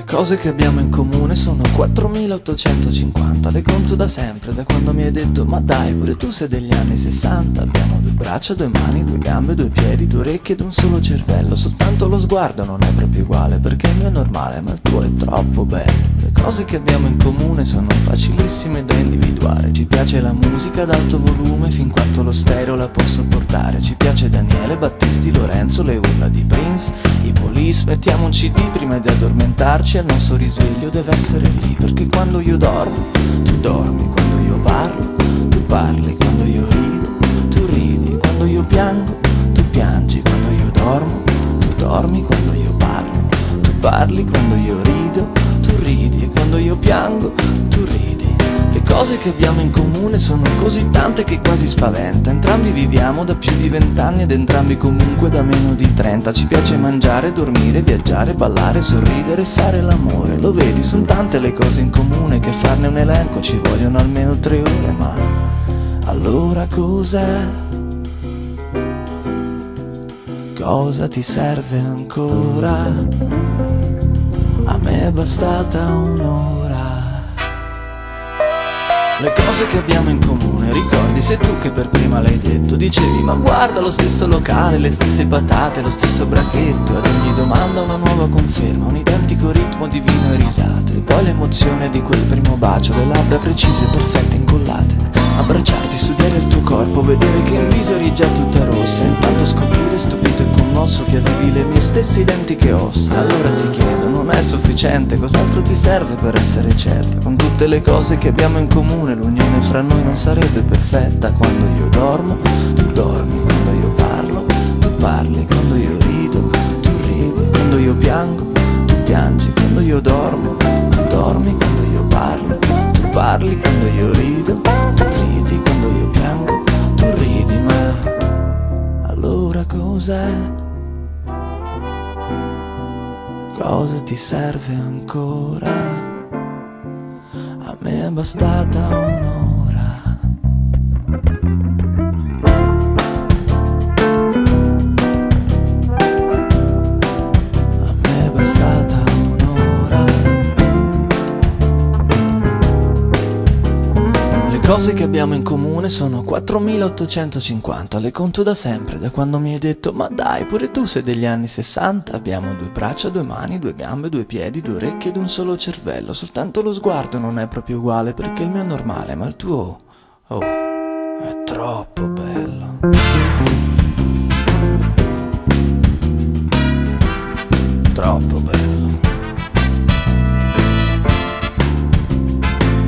Cose che abbiamo in comune sono 4850. Le conto da sempre, da quando mi hai detto ma dai, pure tu sei degli anni 60. Abbiamo due braccia, due mani, due gambe, due piedi, due orecchie ed un solo cervello. Soltanto lo sguardo non è proprio uguale, perché il mio è normale ma il tuo è troppo bello. Le cose che abbiamo in comune sono facilissime da individuare. Ci piace la musica ad alto volume fin quanto lo stereo la può sopportare. Ci piace Daniele, Battisti, Lorenzo, le urla di Prince, i Police. Mettiamo un CD prima di addormentarci, il nostro risveglio deve essere lì. Perché quando io dormo, tu dormi. Quando io parlo, tu parli. Quando io rido, tu ridi. Quando io piango, tu piangi. Quando io dormo, tu dormi. Quando io parlo, tu parli. Quando io rido, tu ridi. E quando io piango, tu ridi. Le cose che abbiamo in comune sono così tante che quasi spaventa. Entrambi viviamo da più di 20 anni ed entrambi comunque da meno di 30. Ci piace mangiare, dormire, viaggiare, ballare, sorridere e fare l'amore. Lo vedi, sono tante le cose in comune che farne un elenco ci vogliono almeno 3 ore. Ma allora cos'è? Cosa ti serve ancora? A me è bastata un'ora. Le cose che abbiamo in comune, ricordi, sei tu che per prima l'hai detto. Dicevi ma guarda lo stesso locale, le stesse patate, lo stesso bracchetto. Ad ogni domanda una nuova conferma, un identico ritmo di vino e risate. E poi l'emozione di quel primo bacio, le labbra precise, perfette, incollate. Abbracciarti, studiare il tuo corpo, vedere che in viso eri già tutta rossa. E intanto scoprire, stupito e commosso, che avevi le mie stesse identiche ossa. Allora ti chiedo, non è sufficiente, cos'altro ti serve per essere certa? Con tutte le cose che abbiamo in comune, l'unione fra noi non sarebbe perfetta. Quando io dormo, tu dormi. Quando io parlo, tu parli. Quando io rido, tu ridi. Quando io piango, tu piangi. Quando io dormo, tu dormi. Quando io parlo, tu parli. Quando io rido, tu ridi. Quando io piango, tu ridi. Ma allora cos'è? Cosa ti serve ancora? A me è bastata un'ora. A me è bastata un'ora. Le cose che abbiamo in comune sono 4850. Le conto da sempre, da quando mi hai detto ma dai, pure tu sei degli anni 60. Abbiamo due braccia, due mani, due gambe, due piedi, due orecchie ed un solo cervello. Soltanto lo sguardo non è proprio uguale, perché il mio è normale ma il tuo, oh, è troppo bello. Troppo bello.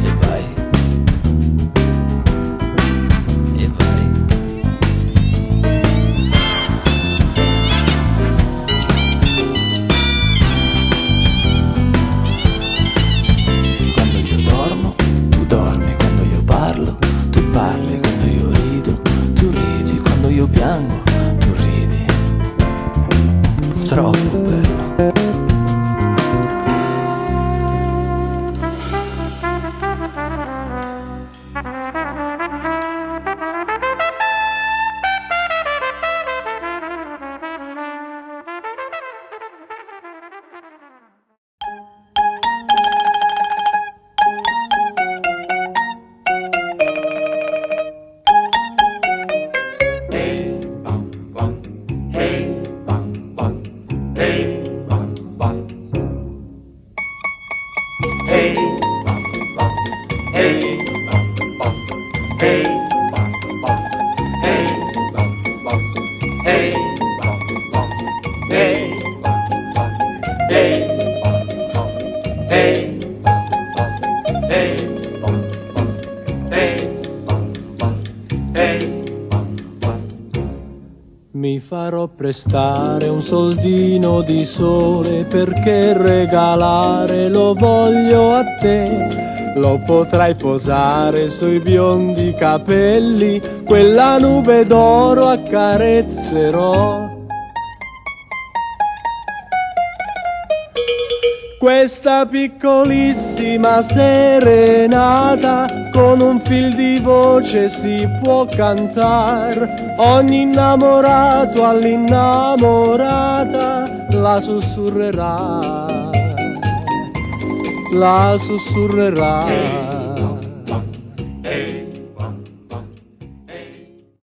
E vai. E vai. Quando io dormo, tu dormi. Quando io parlo, tu parli. Quando io rido, tu ridi. Quando io piango, tu ridi. Troppo bello. Mi farò prestare un soldino di sole, perché regalare lo voglio a te. Lo potrai posare sui biondi capelli, quella nube d'oro accarezzerò. Questa piccolissima serenata con un fil di voce si può cantar. Ogni innamorato all'innamorata la sussurrerà. la sussurrerà.